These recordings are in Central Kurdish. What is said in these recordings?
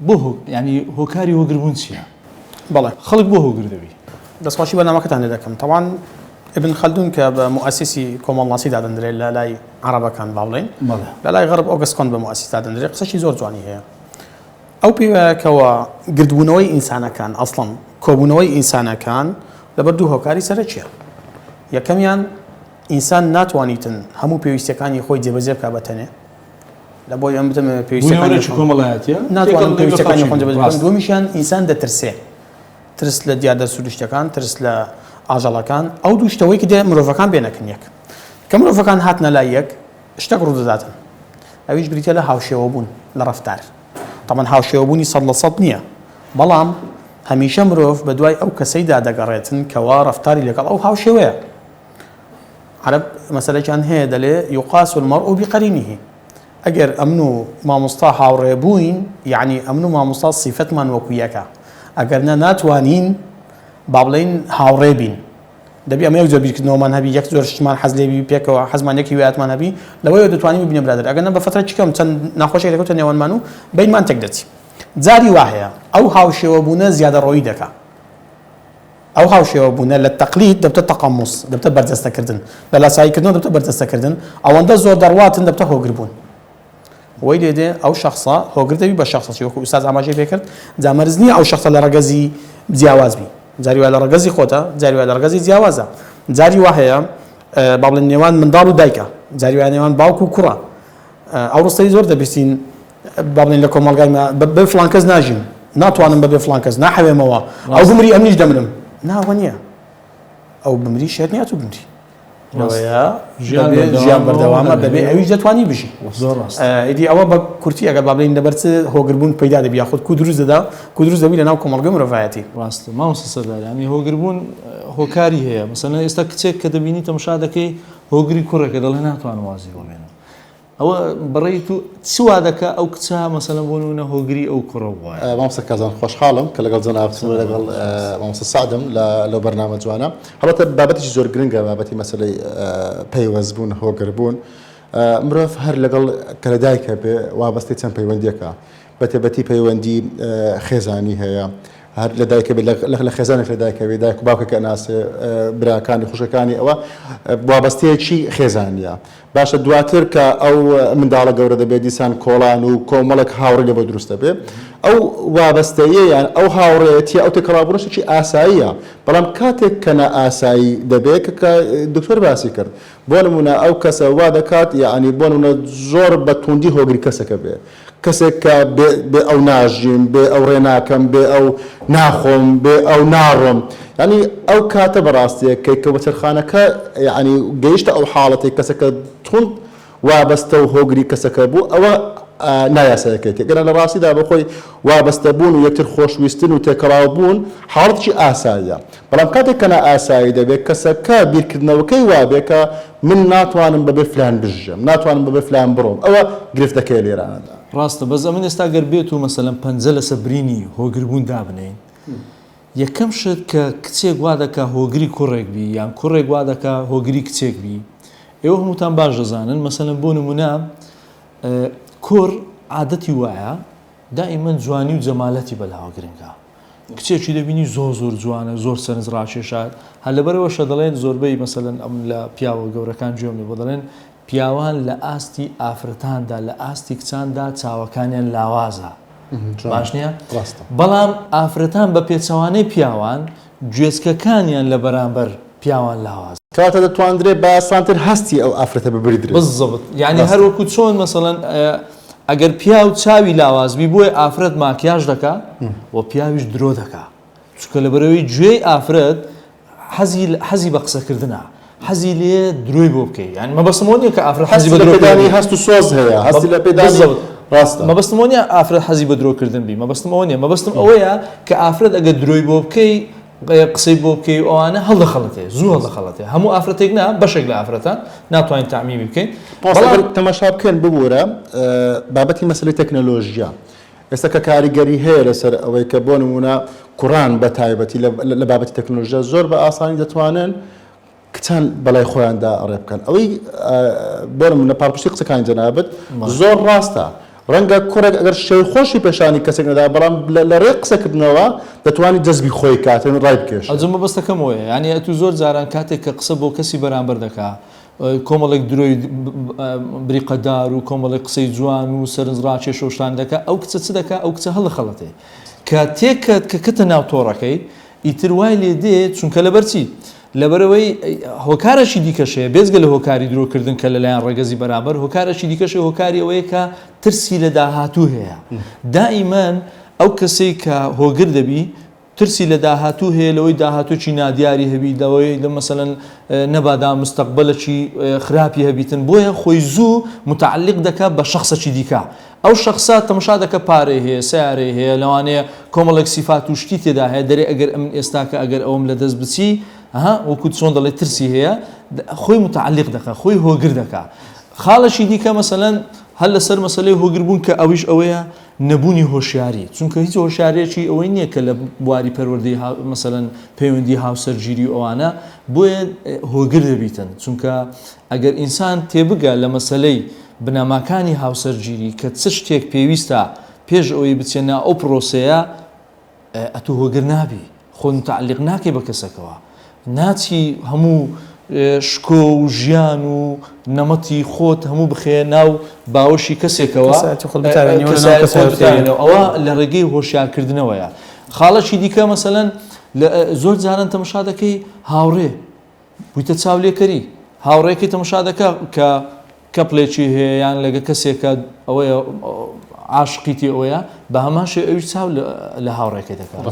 بۆ يعني هۆکاری هۆگربوون چییە؟ بەڵێ خەڵک بۆ هۆگر دەبی؟ دەستخۆشی بەنامەکەتان لێ دەکەم. طبعا ابن خلدون کە بە مؤسسی کۆمەڵناسی دادەندرێت لە لای عەرەبەکان با بڵێن لە لای غەرب ئۆگەست کۆنت بە مؤسسی دادەندرێت قسەشی زۆر جوانی هەیە. ئەو پێوەیەکەوە گردبوونەوەی ئینسانەکان ئەسڵەن کۆبوونەوەی ئینسانەکان لەبەر دوو هۆکاری سەرەکیە. یەکەمیان ئینسان ناتوانیتن هەموو پێویستیەکانی خۆی جێبەجێ بکات بەتەنێ لە بۆی ئەم بتەمە پێویستیەکانی کۆمەڵایەتیە ناتوانن پێویستیەکانی خۆی جێبەجێ بکەن. دووەمیشیان ئینسان دەترسێ، ترس لە دیاردە سروشتەکان، ترس لە ئاژەڵەکان، ئەو دوو شتەوەی کە دێ مرۆڤەکان بێنەکەن یەک. کە مرۆڤەکان هاتنە لای یەک شتێک ڕوودەداتن، ئەویش بریتە لە هاوشێوە بوون لە ڕەفتار. طبعا هاوشێوەبوونی 100% نییە، بەڵام هەمیشە مرۆڤ بە دوای ئەو کەسەیدا دەگەڕێتن کەوا ڕەفتاری لەگەڵ ئەو هاوشێوەیە. عەرەب مەسەلەیان هەیە دەڵێ یوقاس المەرء بقەرینیه. ئەگەر ئەمن و مامۆستا هاوڕێ بووین، یعنی ئەمن و مامۆستا سیفەتمان وەکو یەکە، ئەگەر ناتوانین با بڵێن هاوڕێ بین، دەبی ئەمە یەک جۆر بیرکردنەوەمان هەبی، یەک جۆر شتمان حەز لێبی پێکەوە، حەزمان یەکی وایەتمان هەبی، لەوەیەوە دەتوانین ببینە برادر. ئەگەر نە بە فترە چیکەم چەند ناخۆشێک دەکەوتە نێوانمان و بینمان تێک دەچی. جاری وا هەیە ئەو هاوشێوەبوونە زیادە ڕۆیی دەکات. ئەو هاوشێوەبوونە لە تەقلید دەبتە تەقەموس، دەبتە بەرجەستەکردن، لە لاساییکردنەوە دەبتە بەرجەستەکردن، ئەوەندە زۆر دەڕواتن دەبتە هۆگربوون. وی لێدێ ئەو شخصە هۆگر دەبی بە شخصی وەکو ئوستاز ئاماژەی پێکرد، جامەرز نییە ئەو شخصە لە ڕەگەزی جیاواز بی، جاری وا لە ڕەگەزی خۆتە، جاری وا لە ڕەگەزی جیاوازە، جاری وا هەیە با بڵێن نێوان منداڵ و دایکە، جاری وا نێوان باوک و کوڕە. ئەو ڕستەی زۆر دەبیستین با بڵێن لە کۆمەڵگایمە بە فڵان کەس ناژین، ناتوانم بەبێ فڵان کەس ناحەوێمەوە، ئەو بمری ئەم نیش دەمرم. ناوە نییە، ئەو بمری شێت نیە تو بمری. لەوەیە ژیان بەردەوامە بەبێ ئەویش دەتوانی بژی. ئیدی ئەوە بە کورتی ئەگەر با بڵێن لەبەر هۆگربوون پەیدا دەبی یاخود کو دروست دەدا، کو دروست دەبی لەناو کۆمەڵگەی مرۆڤایەتی. ڕاستە مامۆستا سەردار، ینی هۆگربوون هۆکاری هەیە. مەسەلەن ئێستا کچێک کە دەبینی تەماشا دەکەی هۆگری کوڕێکە دەڵێ ناتوانم وازی بۆ بێنم. ئەوە بەڕێی تو چی وا دەکا ئەو کچە مەسەلەن بۆ نمونە هۆگری ئەو کوڕە وایە؟ مامۆستا کازان خۆشحاڵم کە لەگەڵ جەناب لەگەڵ مامۆستا سعدم لەو بەرنامە جوانە. هەڵبەتە بابەتێکی زۆر گرنگە، بابەتی مەسەلەی پەیوەستبوون هۆگربوون. مرۆڤ هەر لەگەڵ کە لە دایکە بێ وابەستەی چەند پەیوەندیەکە، بەتێبەتی پەیوەندی خێزانی هەیە، هەر لە دایکە بێ لە خێزانێک لە دایکە بێ، دایک و باوکەکە ناسێ براکانی خوشەکانی ئەوە وابەستەیەکی خێزانیە. باشە دواتر کە ئەو منداڵە گەورە دەبێت دیسان کۆڵان و کۆمەڵک هاوڕێ لێ بۆ دروست دەبێ، ئەو وابەستەیە یان ئەو هاوڕێتی ئەو تێکەڵابوونەشێکی ئاساییە، بەڵام کاتێک کە نائاسایی دەبێت کە دکتۆر باسی کرد. بۆ نمونە ئەو کەسە وا دەکات، یعنی بۆ نمونە زۆر بە توندی هۆگری کەسەکە بێ، کەسێک کە بێ ئەو ناژیم، بێ ئەو ڕێناکەم، بێ ئەو ناخۆم، بێ ئەو ناڕۆم، ینی ئەو کاتە بەڕاستیە کە وەترخانەکە یعنی گەیشتە ئەو حاڵەتی کەسەکە تند وابەستە و هۆگری کەسەکە بوو، ئەوە نایاسایەکەیت. گەرە لە ڕاستیدا بەخۆی وابەستە بوون و یەکتر خۆشویستن و تێکەڵاو بوون حاڵەتێکی ئاساییە، بەڵام کاتێک کە نائاسایی دەبێت کەسەکە بیرکردنەوەکەی وابێ کە من ناتوانم بەبێ فلان بژەم، ناتوانم بەبێ فلان بڕۆم، ئەوە گرفتەکەی لێرانەدا. ڕاستە بەس ئەمن ئێستا گەر بێت و مەسەلەن پەنجە لە سەبرینی هۆگربوون دابنین، یەکەم شت کە کچێک وا دەکا هۆگری کوڕێک بی یان کوڕێک وا دەکا هۆگری کچێک بی، ئێوە هەمووتان باش دەزانن مەسەلەن بۆ نمونە کوڕ عادەتی وایە دائیمەن جوانی و جەمالەتی بەلاوە گرنگە، کچێکی دەبینی زۆر زۆر جوانە، زۆر سەرنج ڕاکێشات، هەر لەبەرەوەشە دەڵێن زۆربەی مەسەلەن ئەم لە پیاوە گەورەکان گوێم لێ بۆ دەڵێن پیاوان لە ئاستی ئافرەتاندا لە ئاستی کچاندا چاوەکانیان لاوازە. باش نییە؟ بەڵام ئافرەتان بە پێچەوانەی پیاوان گوێچکەکانیان لە بەرامبەر پیاوان لاواز. کاتە دەتوانرێت بە ئاسانتر هەستی ئەو ئافرەتە ببریدرێت. بالضبط، یعنی هەروەکو چۆن مەسەلەن ئەگەر پیا و چاوی لاوازبی بۆی ئافرەت ماکیاژ دەکا و پیاویش درۆ دەکا، چونکە لەبەرەوەی گوێی ئافرەت حەزی بە قسەکردنە، حەزی لێ درۆی بۆ بکەی، یعنی مەبەستمەوە نییە کە ئافرەت حەزی بە درۆکردنی هەست و سۆز هەیە، هەستی لە پێدانی ڕاستە. مەبەستمەوە نییە ئافرەت حەزی بە درۆکردن بی، مەبەستمەوە نییە، مەبەستم ئەوەیە کە ئافرەت ئەگەر درۆی بۆ بکەی قسەی بۆ بکەی ئەوانە هەڵدەخەڵەتێ، زوو هەڵدەخەڵەتێ، هەموو ئافرەتێک نا بەشێک لە ئافرەتان ناتوانین تامیمی بکەین. تەماشا بکەن ببوورە بابەتی مەسەلەی تەکنۆلۆژیا. ئێستا کە کاریگەری هەیە لەسەر ئەوەی کە بۆ نمونە کوڕان بە تایبەتی لە بابەتی تەکنۆلۆژیا زۆر بە ئاسانی دەتوانن کچان بەلای خۆیاندا ڕێ بکەن. ئەوەی بۆ نمونە پاڵپشتی قسەکانی جەنابەت زۆر ڕاستە. ڕەنگە کوڕێک ئەگەر شێوی خۆشی پێشانی کەسێک نەدا بەڵام لە ڕێ قسەکردنەوە دەتوانانی جەزبی خۆی کاتن ڕای بکێش ئەجم بەستەکەم وەیە ینی ئەتو زۆر جاران کاتێک کە قسە بۆ کەسی بەرامبەر دەکا کۆمەڵێک درۆی بریقەدار و کۆمەڵێک قسەی جوان و سەرنجڕاکێ شۆشتان دەکا ئەو کچە چ دەکا ئەو کچە هەڵە خەڵەتێ کە تێکەت کە کەتە ناو تۆڕەکەی ئیتر وای لێ دێت چونکە لەبەرچی لەبەرەوەی هۆکارەشی دیکەشەیە بێزگە لە هۆکاری درۆکردن کە لەلایەن ڕێگەزی بەرامبەر هۆکارەشی دیکەشە هۆکاری ئەوەیە کە ترسی لە داهاتوو هەیە دائیمەن ئەو کەسەی کە هۆگر دەبی ترسی لە داهاتوو هەیە لەوەی داهاتووی نادیاری هەبی لەوەی لە مەسەلەن نەبادا مستەقبەلێکی خراپی هەبیتن بۆیە خۆی زوو متعلق دەکات بە شخصێکی دیکە ئەو شخصات تەماشا دەکە پارەی هەیە سیارەی هەیە لەوانەیە کۆمەڵێک سیفات و شتی تێدا هەیە دەرێ ئەگەر ئەمن ئێستاکە ئەگەر ئەوم لە دەست بچی وەکو چۆن دەڵێ ترسی هەیە خۆی متعلق دەکە خۆی هۆگر دەکا خاڵەشی دیکە مەسەلەن هەل لەسەر مەسەلەی هۆگربوون کە ئەویش ئەوەیە نەبوونی هۆشیاری چونکە هیچ هۆشارێکی ئەوەی نییە کە لە بواری پەروەردەی مەسەلەن پەیوەندی هاوسەرگیری ئەوانە بۆیە هۆگر دەبیتن چونکە ئەگەر ئینسان تێبگە لە مەسەلەی بنەماکانی هاوسەرگیری کە چ شتێک پێویستە پێش ئەوەی بچێنە ئەو پرۆسەیە ئەتو هۆگر نابی خۆ متعلق ناکەی بە کەسەکەوە ناچی هەموو شکۆ و ژیان و نەمەتی خۆت هەموو بخێ ناو باوەشی کەسێکەوە ئەوە لە ڕێگەی هۆشیارکردنەوەیە خاڵەکی دیکە مەسەلەن زۆر جاران تەماشا دەکەی هاوڕێ بوویتە چاولێکەری هاوڕێکی تەماشا دەکە کە کەپڵێکی هەیە یان لەگە کەسێکە ئەوەیە عاشقیتی ئەوەیە بە هەماشێ ئەوی چاو لە هاوڕێکی دەکات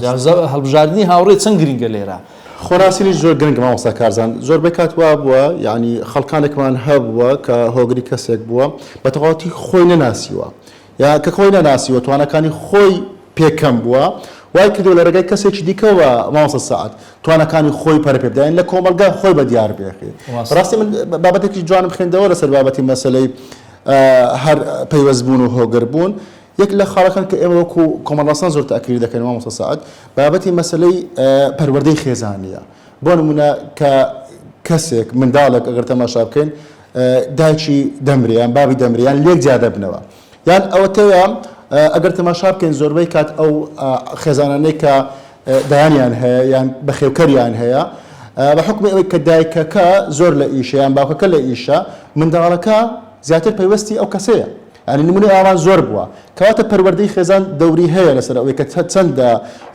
هەڵبژاردننی هاوڕێ چەند گرنگە لێرە خۆراسیلی زۆر گرنگ مامۆستا کارزان زۆربەی کات وا بووە یعنی خەڵکانێکمان هەبووە کە هۆگری کەسێک بووە بە تەواوەتی خۆی نەناسیوە یا کە خۆی نەناسیوە توانەکانی خۆی پێکەم بووە وای کردو لە ڕێگەی کەسێکی دیکەوە مامۆستا سەعات توانەکانی خۆی پەرە پێ بدەین لە کۆمەلگا خۆی بە دیار بێخی ڕاستی من بابەتێکی جوانم خوێندەوە لەسەر بابەتی مەسەلەی هەر پەیوەستبوون و هۆگربوون یەک لە خاڵەکان کە ئێمە وەکو کۆمەڵڕاستان زۆر تاکید دەکەین مامۆستا سەعات بابەتی مەسەلەی پەروەردەی خێزانیە بۆ نمونە کە کەسێک منداڵێک ئەگەر تەماشا بکەین دایکی دەمریان بابی دەمریان لێک جیادە بنەوە یان ئەوە تەیە ئەگەر تەماشا بکەین زۆربەی کات ئەو خێزانانەی کە دایانیان هەیە یان بەخێوکەریان هەیە بە حکمی ئەوەی کە دایکەکە زۆر لە ئیشە یان باوکەکە لە ئیشە منداڵەکە زیاتر پەیوەستی ئەو کەسەیە ینی نمونەی ئاوان زۆر بووە کەواتە پەروەردەی خێزان دەوری هەیە لەسەر ئەوەی کە چەندە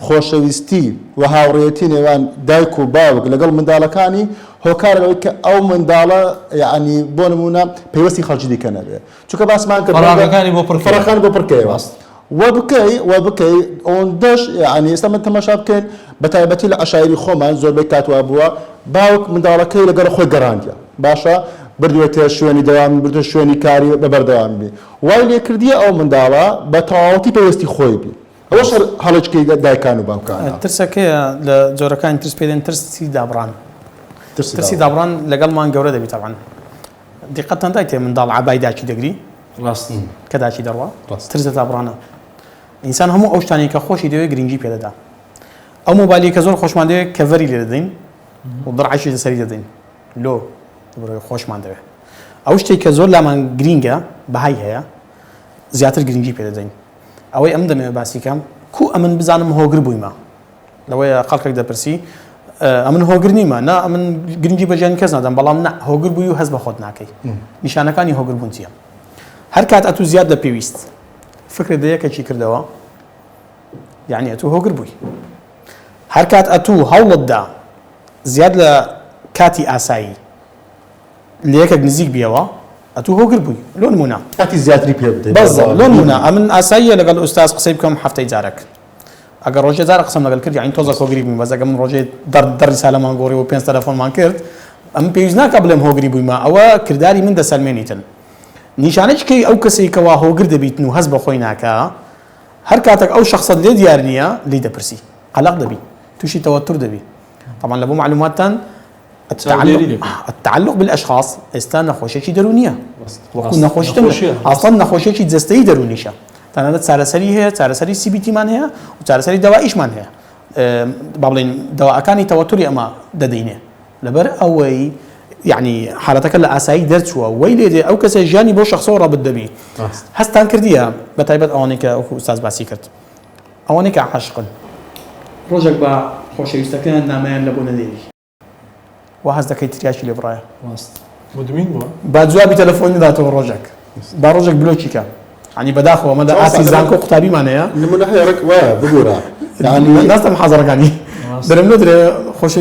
خۆشەویستی و هاوڕێتی نێوان دایک و باوک لەگەڵ منداڵەکانی هۆکارەوەی کە ئەو منداڵە یعنی بۆ نمونە پەیوەستی خەڵکی دیکە نەبێ چونکە باسمان کرد فەڕەکانی بۆ پڕکەوە وبکەی ئەوەندەش ینی ئێستا من تەماشا بکەین بە تایبەتی لە عەشایری خۆمان زۆربەی کاتوا بووە باوک منداڵەکەی لەگەڵ خۆی گەڕاندیە باشە بردوێتە شوێنی دەوام بردو شوێنی کاری بەبەردەوام بی وای لێکردیە ئەو منداڵە بە تەواوەتی پێوەستی خۆی بی ئەوەش هەڵەچکەی دایکان و باوکانە ترسەکەیە لە جۆرەکانی ترس پێدەن ترسی دابڕان ترسی دابڕان لەگەڵمان گەورە دەبێت طبعا دیقەتەن دایتێ منداڵ عەبای داچی دەگری ڕاست کە داچی دەڕوا ترس دابڕانە ئینسان هەموو ئەو شتانی کە خۆشی دەوێت گرنگی پێدەدا ئەو مۆبایلی کە زۆر خۆشمان دەوێت کەڤەری لێ دەدەین و دڕعشی لەسەری دەدەین لۆ خۆشمان دەوێت ئەو شتێک کە زۆر لامان گرینگە بەهای هەیە زیاتر گرنگی پێدەدەین ئەوەی ئەم دەمەوێت باسیکەم کو ئەمن بزانم هۆگر بوویمە لەوەیە خەڵکێک دەپرسی ئەمن هۆگر نیمە نا ئەمن گرنگی بەجیان کەس نادەم بەڵام نا هۆگر بووی و هەست بە خۆت ناکەی نیشانەکانی هۆگر بوون چییە هەر کات ئەتوو زیاد دەپێویست فکرت دەیەکەکی کردەوە یعنی ئەتوو هۆگر بووی هەر کات ئەتوو هەوڵتدا زیاد لە کاتی ئاسایی لەیەکێک نزیک بیەوە ئەتوو هۆگر بووی لۆ نمونە کاتی زیاتری پێ بدەیت لۆ نمونە ئەمن ئاساییە لەگەڵ ئوستاز قسەی بکەم هەفتەی جارێک ئەگەر ڕۆژێ جارە قسەم لەگەڵ کرد یعنی تۆزە هۆگری بوویم بەس ئەگەر من ڕۆژێ دەڕی سالەمان گۆڕی و 5 تەلەفۆنمان کرد ئەم پێویست ناکە بڵێم هۆگری بوویمە ئەوە کردداری من دەسەلمێنیتن نیشانەیەکی ئەو کەسێکەوە هۆگر دەبیتن و هەست بە خۆی ناکە هەر کاتێک ئەو شخصت لێ دیار نییە لی دەپرسی قەلق دەبی تووشی تەوەتر دەبی طبعا لە بۆ معلوماتتان التعلق بالاشخاص ئێستا نەخۆشیێکی دەرونیە وەکو نەخۆشیتن ئاسڵ نەخۆشیێکی جەستەیی دەرونیشە تەنانەت چارەسەری هەیە چارەسەری سیبیتیمان هەیە و چارەسەری دەوائیشمان هەیە با بڵێن دەواکانی تەوەتری ئەمە دەدەینێ لەبەر ئەوەی يعني حالتك لە ئاسایی دەرچووە وەی لێدێ ئەو کەسە ژیانی بۆ شخصەوە ڕابرد دەبی هەستان کردیە بە تایبەت ئەوانەی کە وەکو ئوستاز باسی کرد ئەوانەی کە عاشقن ڕۆژێک بە خۆشەویستەکەیان نامەیان لە بۆ نەدێری و هەست دەکەی تریاشی لێ بڕایە مدمین بووە با جوابی تەلەفۆنی داتەوە ڕۆژێک با ڕۆژێک بلۆکی کە عنی بەداخەوە مەدە ئاسی زانکۆ قوتابیمانەیە نمونە هەیەڕێک وایە بگورە ناستە محازەڕەکانی دەرم نەدرێ خۆشەویست